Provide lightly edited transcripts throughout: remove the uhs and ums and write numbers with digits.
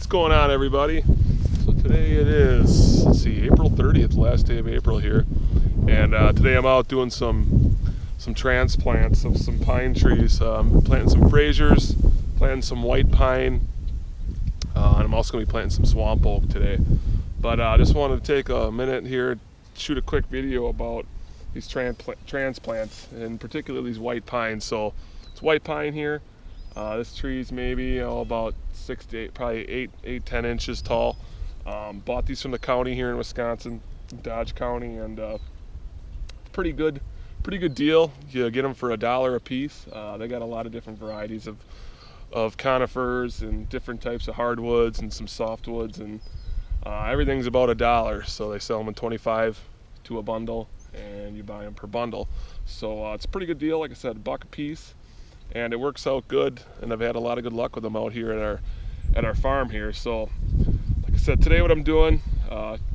going on, everybody? So today it is, let's see, April 30th, last day of April here, and today I'm out doing some transplants of some pine trees. Planting some Frasers, planting some white pine, and I'm also going to be planting some swamp oak today. But I just wanted to take a minute here, shoot a quick video about these transplants, and particularly these white pines. So it's white pine here. This tree's maybe about 6 to 8, probably 10 inches tall. Bought these from the county here in Wisconsin, Dodge County, and pretty good deal. You get them for $1 a piece. They got a lot of different varieties of conifers and different types of hardwoods and some softwoods, and everything's about $1. So they sell them in 25 to a bundle, and you buy them per bundle. So it's a pretty good deal. Like I said, $1 a piece, and it works out good. And I've had a lot of good luck with them out here at our farm here. So like I said, today what I'm doing,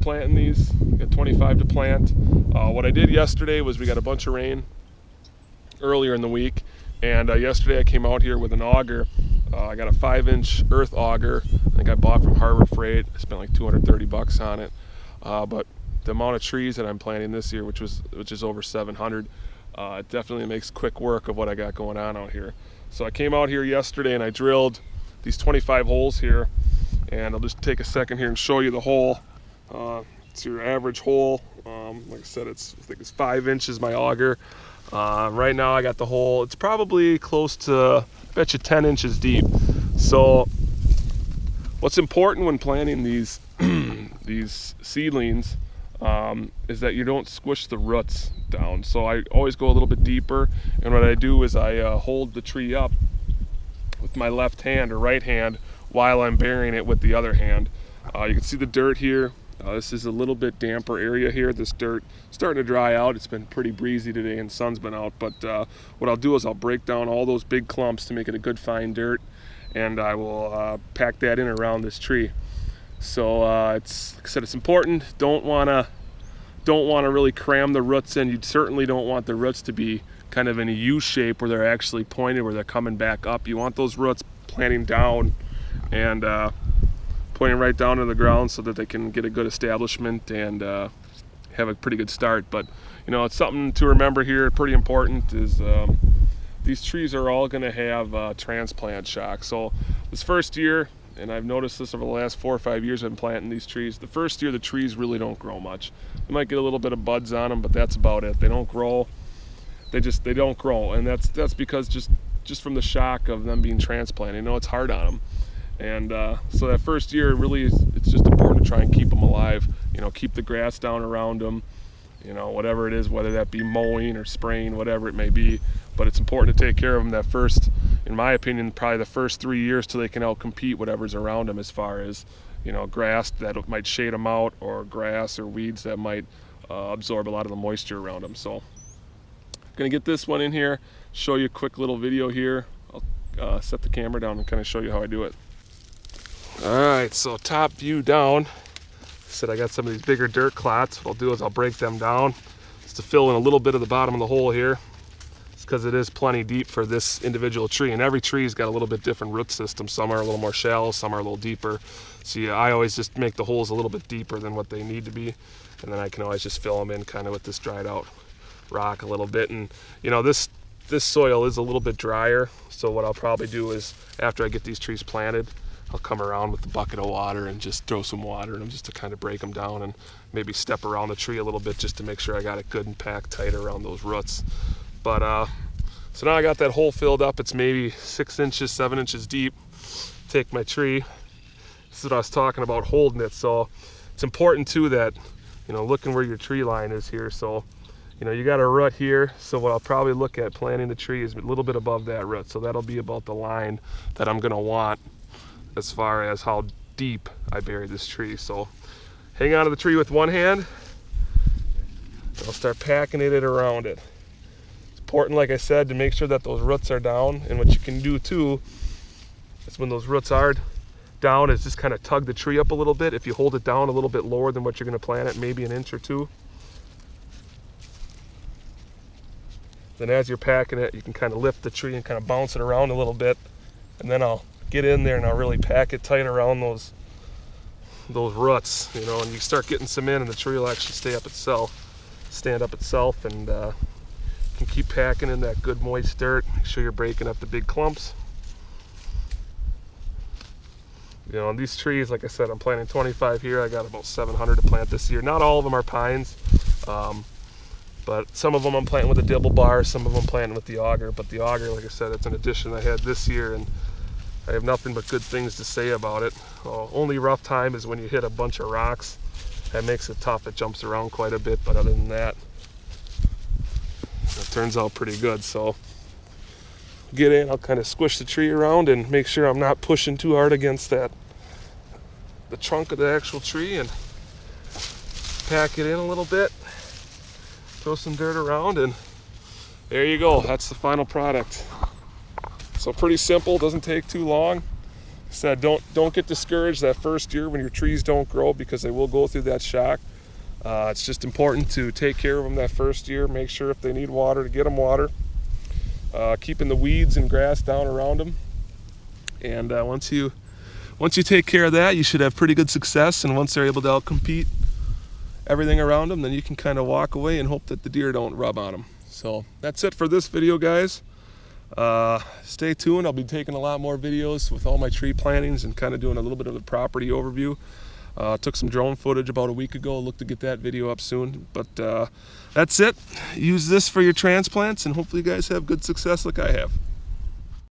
planting these. Got 25 to plant. What I did yesterday was we got a bunch of rain earlier in the week, and yesterday I came out here with an auger. I got a 5-inch earth auger. I think I bought from Harbor Freight. I spent like $230 on it. But the amount of trees that I'm planting this year, which is over 700, it definitely makes quick work of what I got going on out here. So I came out here yesterday and I drilled these 25 holes here, and I'll just take a second here and show you the hole. It's your average hole. Like I said, I think it's 5 inches, my auger. Right now I got the hole, it's probably close to, I bet you 10 inches deep. So what's important when planting these these seedlings is that you don't squish the roots down. So I always go a little bit deeper, and what I do is I hold the tree up with my left hand or right hand while I'm burying it with the other hand. You can see the dirt here. This is a little bit damper area here. This dirt starting to dry out. It's been pretty breezy today and sun's been out, but what I'll do is I'll break down all those big clumps to make it a good fine dirt, and I will pack that in around this tree. So it's, like I said, it's important. Don't want to really cram the roots in. You certainly don't want the roots to be kind of in a U shape where they're actually pointed, where they're coming back up. You want those roots planting down and pointing right down to the ground so that they can get a good establishment and have a pretty good start. But you know, it's something to remember here, pretty important, is these trees are all going to have transplant shock. So this first year, and I've noticed this over the last 4 or 5 years I've been planting these trees, the first year the trees really don't grow much. You might get a little bit of buds on them, but that's about it. They don't grow. They don't grow, and that's because just from the shock of them being transplanted. You know, it's hard on them. And so that first year, really, it's just important to try and keep them alive. You know, keep the grass down around them. You know, whatever it is, whether that be mowing or spraying, whatever it may be. But it's important to take care of them that first, in my opinion, probably the first 3 years till they can outcompete whatever's around them, as far as, you know, grass that might shade them out, or grass or weeds that might absorb a lot of the moisture around them. So I'm gonna get this one in here, show you a quick little video here. I'll set the camera down and kind of show you how I do it. Alright, so top view down. Said I got some of these bigger dirt clots. What I'll do is I'll break them down just to fill in a little bit of the bottom of the hole here. It's because it is plenty deep for this individual tree, and every tree's got a little bit different root system. Some are a little more shallow, some are a little deeper. So yeah, I always just make the holes a little bit deeper than what they need to be, and then I can always just fill them in kind of with this dried out rock a little bit. And you know, this soil is a little bit drier, so what I'll probably do is, after I get these trees planted, I'll come around with the bucket of water and just throw some water in them just to kind of break them down, and maybe step around the tree a little bit just to make sure I got it good and packed tight around those roots. But so now I got that hole filled up. It's maybe 6 inches, 7 inches deep. Take my tree. This is what I was talking about, holding it. So it's important too that, you know, looking where your tree line is here. So, you know, you got a root here. So what I'll probably look at planting the tree is a little bit above that root. So that'll be about the line that I'm gonna want as far as how deep I bury this tree. So hang on to the tree with one hand, I'll start packing it around it. It's important, like I said, to make sure that those roots are down. And what you can do too is, when those roots are down, is just kind of tug the tree up a little bit. If you hold it down a little bit lower than what you're going to plant it, maybe an inch or two, then as you're packing it, you can kind of lift the tree and kind of bounce it around a little bit, and then I'll get in there and I'll really pack it tight around those those roots, you know, and you start getting some in, and the tree will actually stand up itself, and can keep packing in that good moist dirt. Make sure you're breaking up the big clumps. You know, and these trees, like I said, I'm planting 25 here. I got about 700 to plant this year. Not all of them are pines, but some of them I'm planting with a dibble bar, some of them planting with the auger. But the auger, like I said, it's an addition I had this year, and I have nothing but good things to say about it. Only rough time is when you hit a bunch of rocks. That makes it tough. It jumps around quite a bit, but other than that, it turns out pretty good. So get in, I'll kind of squish the tree around and make sure I'm not pushing too hard against the trunk of the actual tree, and pack it in a little bit, throw some dirt around, and there you go. That's the final product. So pretty simple, doesn't take too long. I said don't get discouraged that first year when your trees don't grow, because they will go through that shock. It's just important to take care of them that first year. Make sure if they need water to get them water. Keeping the weeds and grass down around them. And once you take care of that, you should have pretty good success. And once they're able to outcompete everything around them, then you can kind of walk away and hope that the deer don't rub on them. So that's it for this video, guys. Stay tuned. I'll be taking a lot more videos with all my tree plantings and kind of doing a little bit of a property overview. Took some drone footage about a week ago. Look to get that video up soon. But that's it. Use this for your transplants, and hopefully you guys have good success like I have.